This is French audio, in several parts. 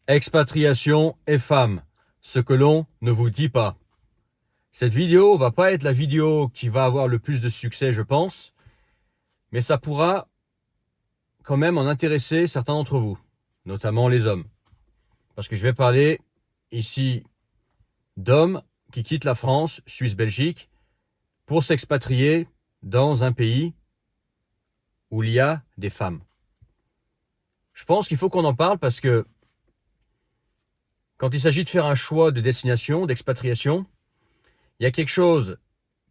Expatriation et femmes, ce que l'on ne vous dit pas. Cette vidéo va pas être la vidéo qui va avoir le plus de succès, je pense, mais ça pourra quand même en intéresser certains d'entre vous, notamment les hommes. Parce que je vais parler ici d'hommes qui quittent la France, Suisse, Belgique, pour s'expatrier dans un pays où il y a des femmes. Je pense qu'il faut qu'on en parle parce que quand il s'agit de faire un choix de destination, d'expatriation, il y a quelque chose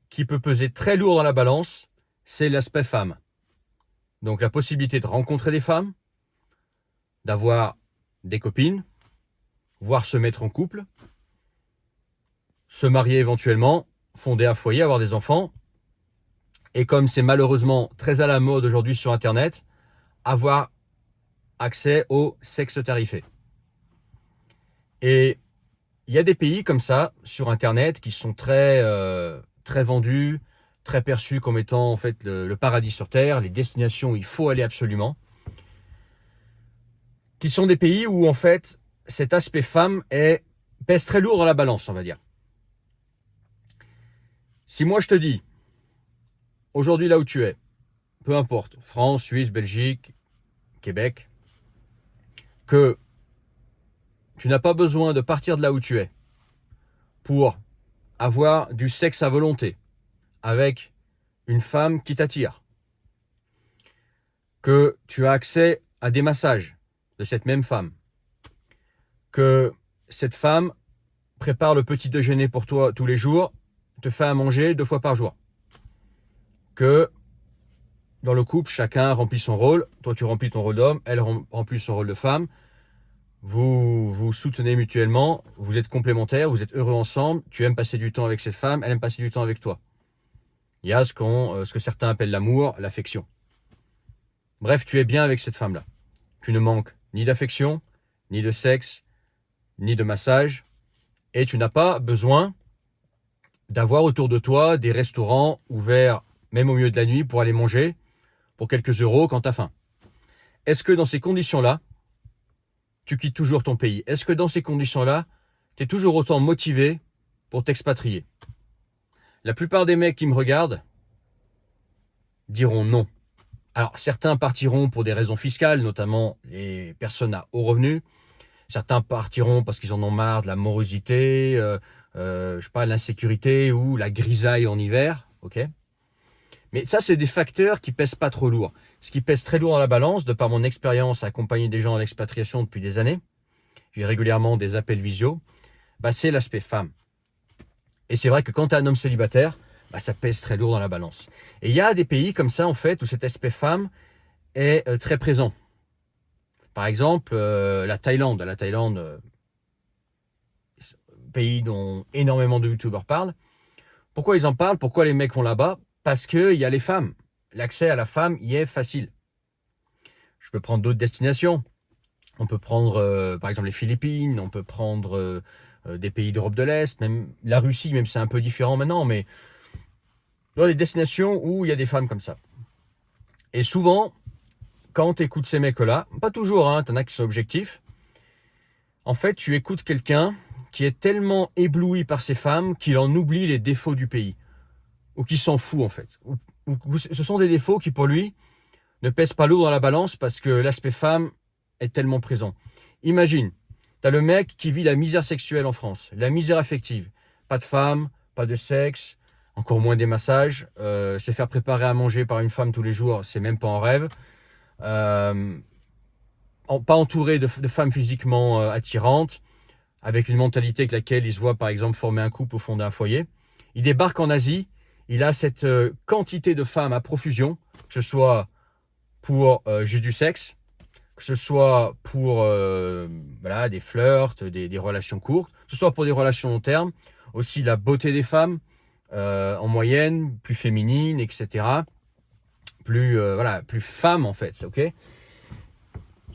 qui peut peser très lourd dans la balance, c'est l'aspect femme. Donc la possibilité de rencontrer des femmes, d'avoir des copines, voire se mettre en couple, se marier éventuellement, fonder un foyer, avoir des enfants, et comme c'est malheureusement très à la mode aujourd'hui sur Internet, avoir accès au sexe tarifé. Et il y a des pays comme ça sur Internet qui sont très vendus, très perçus comme étant en fait le paradis sur Terre, les destinations où il faut aller absolument. Qui sont des pays où en fait cet aspect femme pèse très lourd dans la balance, on va dire. Si moi je te dis, aujourd'hui là où tu es, peu importe, France, Suisse, Belgique, Québec, que tu n'as pas besoin de partir de là où tu es pour avoir du sexe à volonté avec une femme qui t'attire, que tu as accès à des massages de cette même femme, que cette femme prépare le petit déjeuner pour toi tous les jours, te fait à manger 2 fois par jour, que dans le couple, chacun remplit son rôle, toi tu remplis ton rôle d'homme, elle remplit son rôle de femme, vous vous soutenez mutuellement, vous êtes complémentaires, vous êtes heureux ensemble, tu aimes passer du temps avec cette femme, elle aime passer du temps avec toi. Il y a ce que certains appellent l'amour, l'affection. Bref, tu es bien avec cette femme-là. Tu ne manques ni d'affection, ni de sexe, ni de massage, et tu n'as pas besoin d'avoir autour de toi des restaurants ouverts même au milieu de la nuit pour aller manger pour quelques euros quand tu as faim. Est-ce que dans ces conditions-là, tu quittes toujours ton pays? Est-ce que dans ces conditions-là, tu es toujours autant motivé pour t'expatrier? La plupart des mecs qui me regardent diront non. Alors, certains partiront pour des raisons fiscales, notamment les personnes à haut revenu. Certains partiront parce qu'ils en ont marre de la morosité, je sais pas, l'insécurité ou la grisaille en hiver. Ok. Mais ça, c'est des facteurs qui pèsent pas trop lourd. Ce qui pèse très lourd dans la balance, de par mon expérience à accompagner des gens à l'expatriation depuis des années, j'ai régulièrement des appels visio, c'est l'aspect femme. Et c'est vrai que quand tu es un homme célibataire, ça pèse très lourd dans la balance. Et il y a des pays comme ça, en fait, où cet aspect femme est très présent. Par exemple, la Thaïlande. La Thaïlande, pays dont énormément de youtubeurs parlent. Pourquoi ils en parlent? Pourquoi les mecs vont là-bas? Parce qu'il y a les femmes. L'accès à la femme y est facile. Je peux prendre d'autres destinations. On peut prendre par exemple les Philippines, on peut prendre des pays d'Europe de l'Est, même la Russie, même si c'est un peu différent maintenant, mais il y a des destinations où il y a des femmes comme ça. Et souvent, quand tu écoutes ces mecs-là, pas toujours, hein, t'en as qui sont objectifs, en fait, tu écoutes quelqu'un qui est tellement ébloui par ces femmes qu'il en oublie les défauts du pays, ou qui s'en fout en fait. Ou ce sont des défauts qui pour lui ne pèsent pas lourd dans la balance parce que l'aspect femme est tellement présent. Imagine, t'as le mec qui vit la misère sexuelle en France, la misère affective, pas de femme, pas de sexe, encore moins des massages, se faire préparer à manger par une femme tous les jours, c'est même pas en rêve. Pas entouré de femmes physiquement attirantes, avec une mentalité avec laquelle il se voit par exemple former un couple ou fonder un foyer. Il débarque en Asie, il a cette quantité de femmes à profusion, que ce soit pour juste du sexe, que ce soit pour des flirts, des relations courtes, que ce soit pour des relations long terme, aussi la beauté des femmes en moyenne, plus féminine, etc. Plus femme en fait, ok.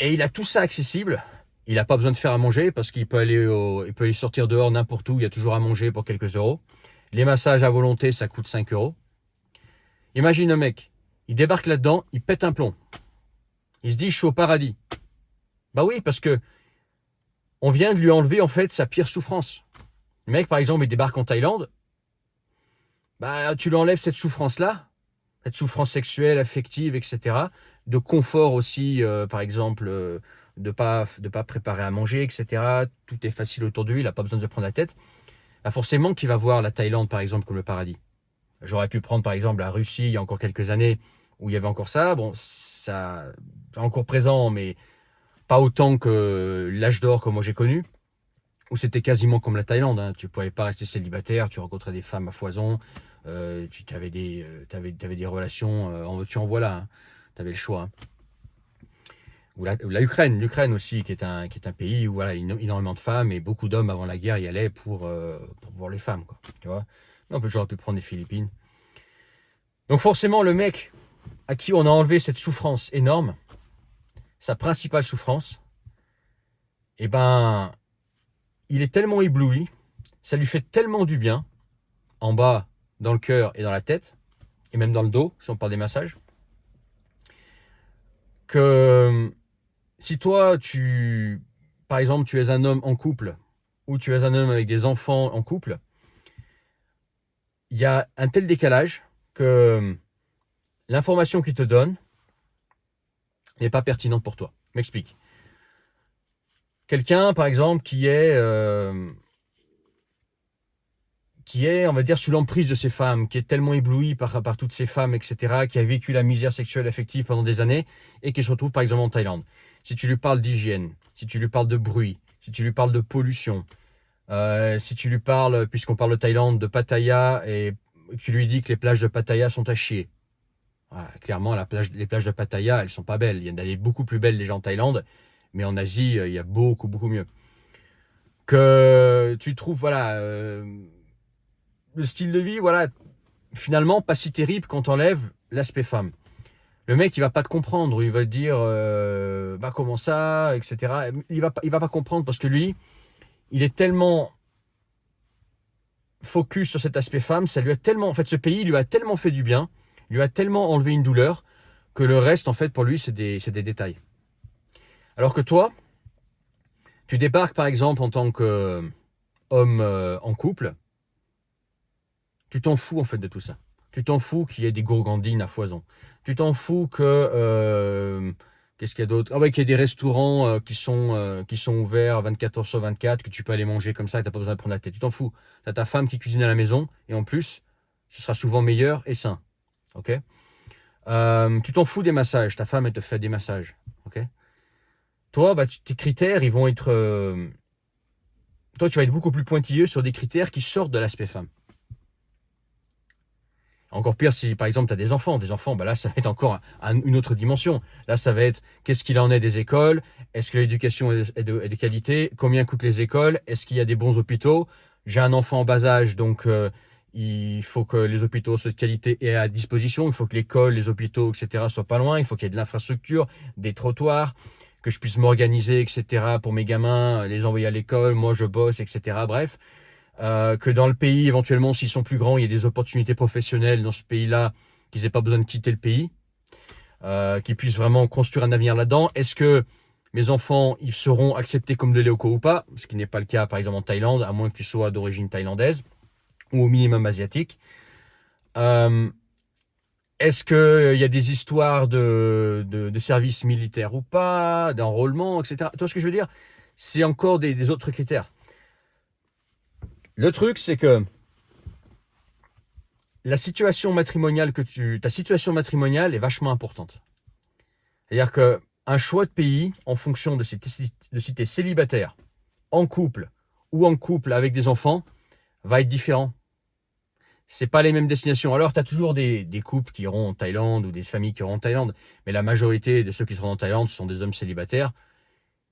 Et il a tout ça accessible. Il n'a pas besoin de faire à manger parce qu'il peut aller sortir dehors n'importe où. Il y a toujours à manger pour quelques euros. Les massages à volonté, ça coûte 5 euros. Imagine un mec, il débarque là-dedans, il pète un plomb. Il se dit, je suis au paradis. Bah oui, parce que on vient de lui enlever en fait sa pire souffrance. Le mec, par exemple, il débarque en Thaïlande, bah, tu lui enlèves cette souffrance-là, cette souffrance sexuelle, affective, etc. De confort aussi, par exemple, de pas préparer à manger, etc. Tout est facile autour de lui, il n'a pas besoin de se prendre la tête. Bah forcément qu'il va voir la Thaïlande, par exemple, comme le paradis. J'aurais pu prendre, par exemple, la Russie, il y a encore quelques années, où il y avait encore ça. Bon, ça est encore présent, mais pas autant que l'âge d'or que moi j'ai connu, où c'était quasiment comme la Thaïlande. Hein. Tu pouvais pas rester célibataire, tu rencontrais des femmes à foison, tu avais des relations en veux-tu en voilà. Hein. Tu avais le choix. Hein. Ou la Ukraine, l'Ukraine aussi, qui est un pays où voilà, énormément de femmes et beaucoup d'hommes avant la guerre y allaient pour voir les femmes. Quoi, tu vois. Non, j'aurais pu prendre les Philippines. Donc forcément, le mec à qui on a enlevé cette souffrance énorme, sa principale souffrance, eh ben, il est tellement ébloui, ça lui fait tellement du bien, en bas, dans le cœur et dans la tête, et même dans le dos, si on parle des massages, que si toi, par exemple, tu es un homme en couple, ou tu es un homme avec des enfants en couple, il y a un tel décalage que l'information qu'il te donne n'est pas pertinente pour toi. Je m'explique. Quelqu'un, par exemple, qui est, on va dire, sous l'emprise de ces femmes, qui est tellement ébloui par toutes ces femmes, etc., qui a vécu la misère sexuelle affective pendant des années, et qui se retrouve, par exemple, en Thaïlande. Si tu lui parles d'hygiène, si tu lui parles de bruit, si tu lui parles de pollution, si tu lui parles, puisqu'on parle de Thaïlande, de Pattaya, et tu lui dis que les plages de Pattaya sont à chier. Voilà, clairement, les plages de Pattaya, elles sont pas belles. Il y en a des beaucoup plus belles déjà en Thaïlande, mais en Asie, il y a beaucoup, beaucoup mieux. Que tu trouves, voilà, le style de vie, voilà, finalement, pas si terrible quand on enlève l'aspect femme. Le mec, il va pas te comprendre, il va te dire, bah comment ça, etc. Il va pas comprendre parce que lui, il est tellement focus sur cet aspect femme, ça lui a tellement, en fait, ce pays lui a tellement fait du bien, lui a tellement enlevé une douleur que le reste, en fait, pour lui, c'est des détails. Alors que toi, tu débarques par exemple en tant qu'homme en couple, tu t'en fous en fait de tout ça. Tu t'en fous qu'il y ait des gourgandines à foison. Tu t'en fous que qu'est-ce qu'il y a d'autre? Ah ouais, qu'il y ait des restaurants qui sont ouverts 24 heures sur 24, que tu peux aller manger comme ça et t'as pas besoin de prendre la tête. Tu t'en fous. T'as ta femme qui cuisine à la maison et en plus, ce sera souvent meilleur et sain. Ok? Tu t'en fous des massages. Ta femme elle te fait des massages. Ok? Toi, bah, tes critères, ils vont être. Toi, tu vas être beaucoup plus pointilleux sur des critères qui sortent de l'aspect femme. Encore pire si, par exemple, tu as des enfants. Des enfants, bah là, ça va être encore une autre dimension. Là, ça va être qu'est-ce qu'il en est des écoles? Est-ce que l'éducation est de qualité? Combien coûtent les écoles? Est-ce qu'il y a des bons hôpitaux? J'ai un enfant en bas âge, donc il faut que les hôpitaux soient de qualité et à disposition. Il faut que l'école, les hôpitaux, etc. soient pas loin. Il faut qu'il y ait de l'infrastructure, des trottoirs, que je puisse m'organiser, etc. pour mes gamins, les envoyer à l'école. Moi, je bosse, etc. Bref. Que dans le pays, éventuellement, s'ils sont plus grands, il y ait des opportunités professionnelles dans ce pays-là, qu'ils n'aient pas besoin de quitter le pays, qu'ils puissent vraiment construire un avenir là-dedans. Est-ce que mes enfants, ils seront acceptés comme des locaux ou pas? Ce qui n'est pas le cas, par exemple, en Thaïlande, à moins que tu sois d'origine thaïlandaise, ou au minimum asiatique. Est-ce qu'il y a des histoires de service militaire ou pas, d'enrôlement, etc. Tu vois ce que je veux dire? C'est encore des autres critères. Le truc, c'est que ta situation matrimoniale est vachement importante. C'est-à-dire qu'un choix de pays, en fonction de si tu es célibataire, en couple ou en couple avec des enfants, va être différent. C'est pas les mêmes destinations. Alors, tu as toujours des couples qui iront en Thaïlande ou des familles qui iront en Thaïlande, mais la majorité de ceux qui seront en Thaïlande, ce sont des hommes célibataires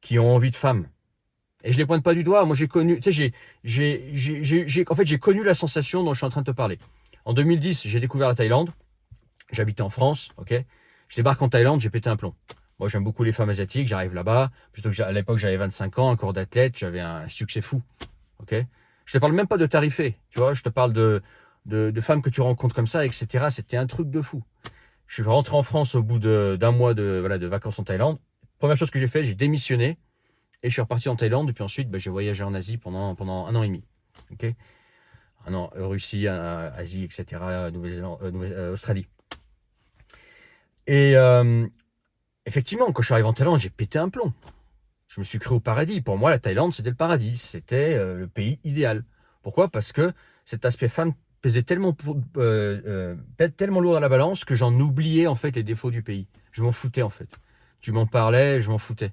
qui ont envie de femmes. Et je les pointe pas du doigt. Moi, j'ai connu, tu sais, en fait, j'ai connu la sensation dont je suis en train de te parler. En 2010, j'ai découvert la Thaïlande. J'habitais en France, ok. Je débarque en Thaïlande, j'ai pété un plomb. Moi, j'aime beaucoup les femmes asiatiques. J'arrive là-bas. Plutôt que à l'époque, j'avais 25 ans, un corps d'athlète, j'avais un succès fou, ok. Je te parle même pas de tarifé, tu vois. Je te parle de femmes que tu rencontres comme ça, etc. C'était un truc de fou. Je suis rentré en France au bout d'un mois de vacances en Thaïlande. Première chose que j'ai fait, j'ai démissionné. Et je suis reparti en Thaïlande. Et puis ensuite, j'ai voyagé en Asie pendant 1 an et demi. Ok, un an, Russie, Asie, etc., Australie. Et effectivement, quand je suis arrivé en Thaïlande, j'ai pété un plomb. Je me suis cru au paradis. Pour moi, la Thaïlande, c'était le paradis. C'était le pays idéal. Pourquoi? Parce que cet aspect femme pesait tellement lourd dans la balance que j'en oubliais en fait les défauts du pays. Je m'en foutais en fait. Tu m'en parlais, je m'en foutais.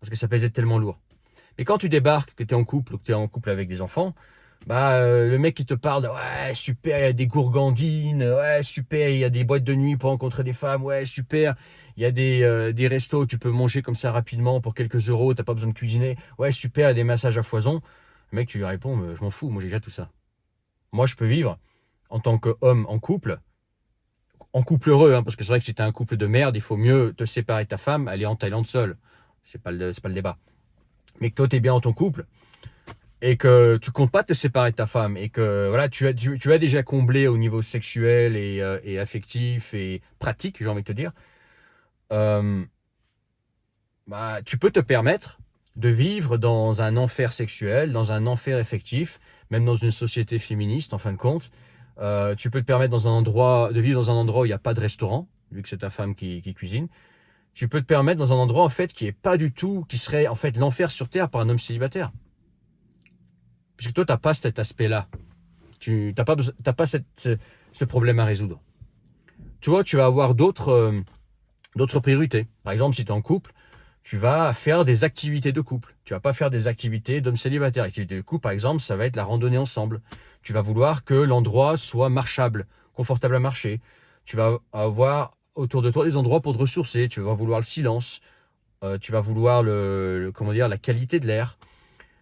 Parce que ça pesait tellement lourd. Et quand tu débarques, que tu es en couple ou que tu es en couple avec des enfants, le mec qui te parle de ouais, super, il y a des gourgandines, ouais, super, il y a des boîtes de nuit pour rencontrer des femmes, ouais, super, il y a des restos, tu peux manger comme ça rapidement pour quelques euros, t'as pas besoin de cuisiner, ouais, super, il y a des massages à foison. Le mec, tu lui réponds, je m'en fous, moi j'ai déjà tout ça. Moi, je peux vivre en tant qu'homme en couple heureux, hein, parce que c'est vrai que si t'es un couple de merde, il faut mieux te séparer de ta femme, aller en Thaïlande seul. C'est pas le débat. Mais que toi, t'es bien dans ton couple, et que tu comptes pas te séparer de ta femme et que voilà, tu as déjà comblé au niveau sexuel et affectif et pratique, j'ai envie de te dire, euh, tu peux te permettre de vivre dans un enfer sexuel, dans un enfer affectif, même dans une société féministe en fin de compte. Tu peux te permettre de vivre dans un endroit où il n'y a pas de restaurant, vu que c'est ta femme qui cuisine. Tu peux te permettre dans un endroit en fait qui est pas du tout, qui serait en fait l'enfer sur terre pour un homme célibataire. Puisque toi, t'as pas cet aspect-là. Tu t'as pas ce problème à résoudre. Tu vois, tu vas avoir d'autres priorités. Par exemple, si tu es en couple, tu vas faire des activités de couple. Tu vas pas faire des activités d'homme célibataire. Activités de couple, par exemple, ça va être la randonnée ensemble. Tu vas vouloir que l'endroit soit marchable, confortable à marcher. Tu vas avoir autour de toi des endroits pour te ressourcer. Tu vas vouloir le silence. Tu vas vouloir comment dire, la qualité de l'air.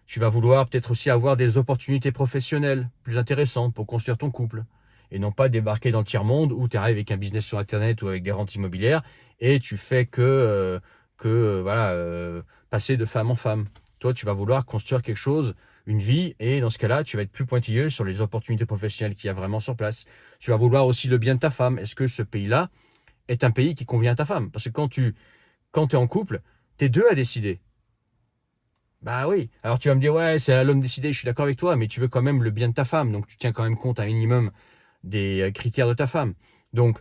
Tu vas vouloir peut-être aussi avoir des opportunités professionnelles plus intéressantes pour construire ton couple. Et non pas débarquer dans le tiers-monde où tu arrives avec un business sur Internet ou avec des rentes immobilières et tu fais passer de femme en femme. Toi, tu vas vouloir construire quelque chose, une vie, et dans ce cas-là, tu vas être plus pointilleux sur les opportunités professionnelles qu'il y a vraiment sur place. Tu vas vouloir aussi le bien de ta femme. Est-ce que ce pays-là est un pays qui convient à ta femme? Parce que quand tu es en couple, tu es deux à décider. Bah oui. Alors tu vas me dire, ouais, c'est à l'homme de décider, je suis d'accord avec toi, mais tu veux quand même le bien de ta femme. Donc tu tiens quand même compte un minimum des critères de ta femme. Donc,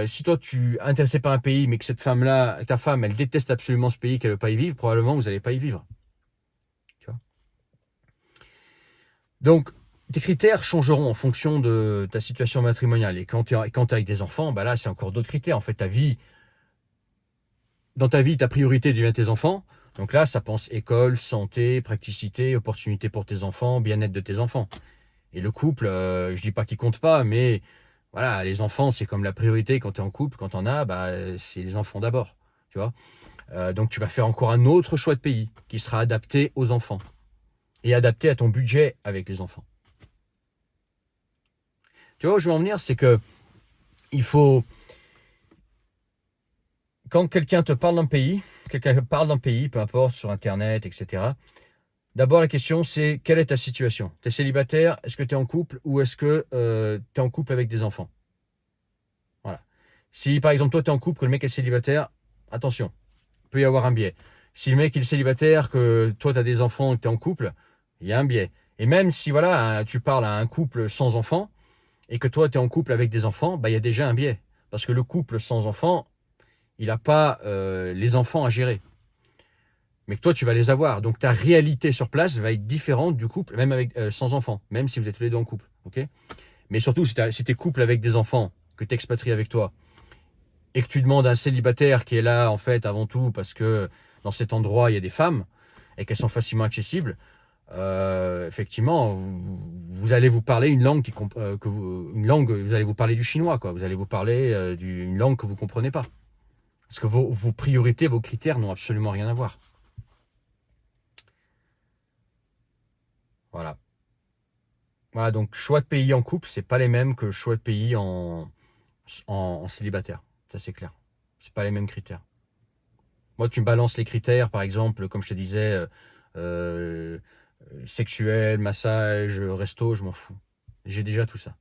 si toi tu es intéressé par un pays, mais que cette femme-là, ta femme, elle déteste absolument ce pays, qu'elle ne veut pas y vivre, probablement vous n'allez pas y vivre. Tu vois. Donc, tes critères changeront en fonction de ta situation matrimoniale. Et quand tu es avec des enfants, bah là, c'est encore d'autres critères. En fait, dans ta vie, ta priorité devient tes enfants. Donc là, ça pense école, santé, praticité, opportunité pour tes enfants, bien-être de tes enfants. Et le couple, je dis pas qu'il compte pas, mais voilà, les enfants, c'est comme la priorité quand tu es en couple, quand on as, c'est les enfants d'abord. Tu vois. Donc tu vas faire encore un autre choix de pays qui sera adapté aux enfants et adapté à ton budget avec les enfants. Tu vois où je veux en venir, c'est que il faut, quand quelqu'un te parle d'un pays, peu importe, sur Internet, etc., d'abord la question c'est quelle est ta situation? Tu es célibataire? Est-ce que tu es en couple? Ou est-ce que tu es en couple avec des enfants? Voilà. Si par exemple toi tu es en couple, que le mec est célibataire, attention, il peut y avoir un biais. Si le mec il est célibataire, que toi tu as des enfants et que tu es en couple, il y a un biais. Et même si voilà, tu parles à un couple sans enfants et que toi tu es en couple avec des enfants, il y a déjà un biais. Parce que le couple sans enfants, il n'a pas les enfants à gérer. Mais que toi tu vas les avoir. Donc ta réalité sur place va être différente du couple, même avec sans enfants, même si vous êtes tous les deux en couple. Ok. Mais surtout si tu es couple avec des enfants, que tu expatries avec toi, et que tu demandes à un célibataire qui est là en fait avant tout parce que dans cet endroit il y a des femmes et qu'elles sont facilement accessibles, effectivement vous allez vous parler une langue vous allez vous parler du chinois quoi, vous allez vous parler d'une langue que vous comprenez pas parce que vos priorités, vos critères n'ont absolument rien à voir. Voilà. Voilà, donc choix de pays en couple, c'est pas les mêmes que choix de pays en célibataire. Ça c'est clair. C'est pas les mêmes critères. Moi, tu me balances les critères, par exemple, comme je te disais, euh, sexuel, massage, resto, je m'en fous. J'ai déjà tout ça.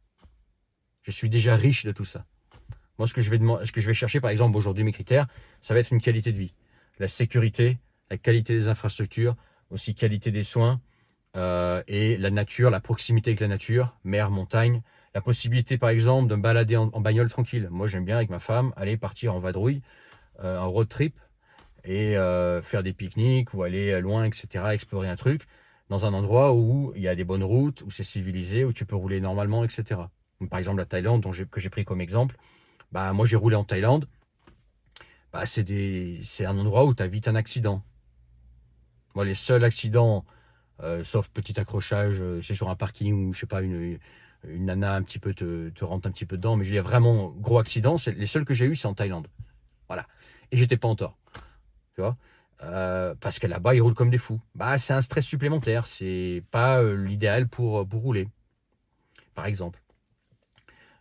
Je suis déjà riche de tout ça. Moi, ce que je vais chercher, par exemple, aujourd'hui, mes critères, ça va être une qualité de vie. La sécurité, la qualité des infrastructures, aussi qualité des soins, et la nature, la proximité avec la nature, mer, montagne, la possibilité par exemple de me balader en bagnole tranquille. Moi j'aime bien avec ma femme aller partir en vadrouille, en road trip, et faire des pique-niques ou aller loin, etc., explorer un truc, dans un endroit où il y a des bonnes routes, où c'est civilisé, où tu peux rouler normalement, etc. Donc, par exemple la Thaïlande, que j'ai pris comme exemple, bah, moi j'ai roulé en Thaïlande, bah, c'est un endroit où tu as vite un accident. Moi les seuls accidents, sauf petit accrochage, c'est sur un parking où, je sais pas, une nana un petit peu te rentre un petit peu dedans, mais je veux dire vraiment gros accident, les seuls que j'ai eu c'est en Thaïlande. Voilà. Et j'étais pas en tort. Tu vois, parce que là-bas, ils roulent comme des fous. Bah, c'est un stress supplémentaire. C'est pas l'idéal pour rouler, par exemple.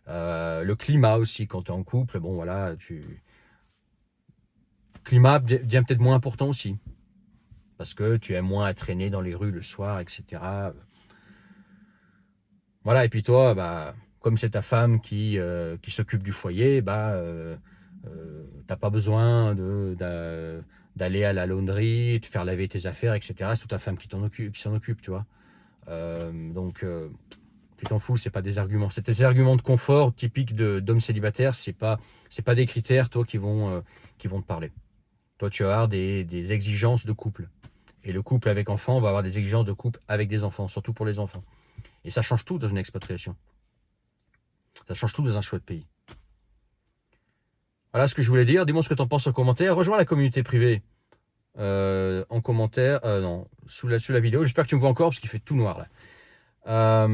Le climat aussi, quand tu es en couple, bon voilà, climat devient peut-être moins important aussi. Parce que tu aimes moins à traîner dans les rues le soir, etc. Voilà, et puis toi, bah, comme c'est ta femme qui s'occupe du foyer, bah, t'as pas besoin d'aller à la launderie, de faire laver tes affaires, etc. C'est toute ta femme qui s'en occupe, tu vois. Donc, tu t'en fous, c'est pas des arguments. C'est des arguments de confort typiques d'hommes célibataires. C'est pas des critères, toi, qui vont te parler. Toi, tu vas avoir des exigences de couple. Et le couple avec enfants va avoir des exigences de couple avec des enfants, surtout pour les enfants. Et ça change tout dans une expatriation. Ça change tout dans un choix de pays. Voilà ce que je voulais dire. Dis-moi ce que tu en penses en commentaire. Rejoins la communauté privée en commentaire. Non, sous la vidéo. J'espère que tu me vois encore parce qu'il fait tout noir là.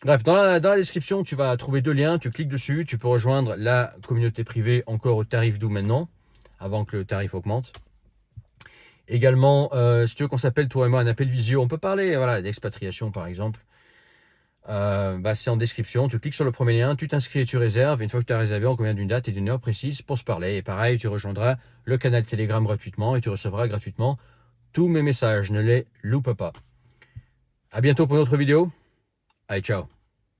Bref, dans la description, tu vas trouver 2 liens. Tu cliques dessus. Tu peux rejoindre la communauté privée encore au tarif d'où maintenant, avant que le tarif augmente. Également, si tu veux qu'on s'appelle toi et moi un appel visio, on peut parler voilà, d'expatriation par exemple. Bah, c'est en description, tu cliques sur le premier lien, tu t'inscris et tu réserves. Une fois que tu as réservé, on convient d'une date et d'une heure précise pour se parler. Et pareil, tu rejoindras le canal Telegram gratuitement et tu recevras gratuitement tous mes messages. Ne les loupe pas. À bientôt pour une autre vidéo. Allez, ciao.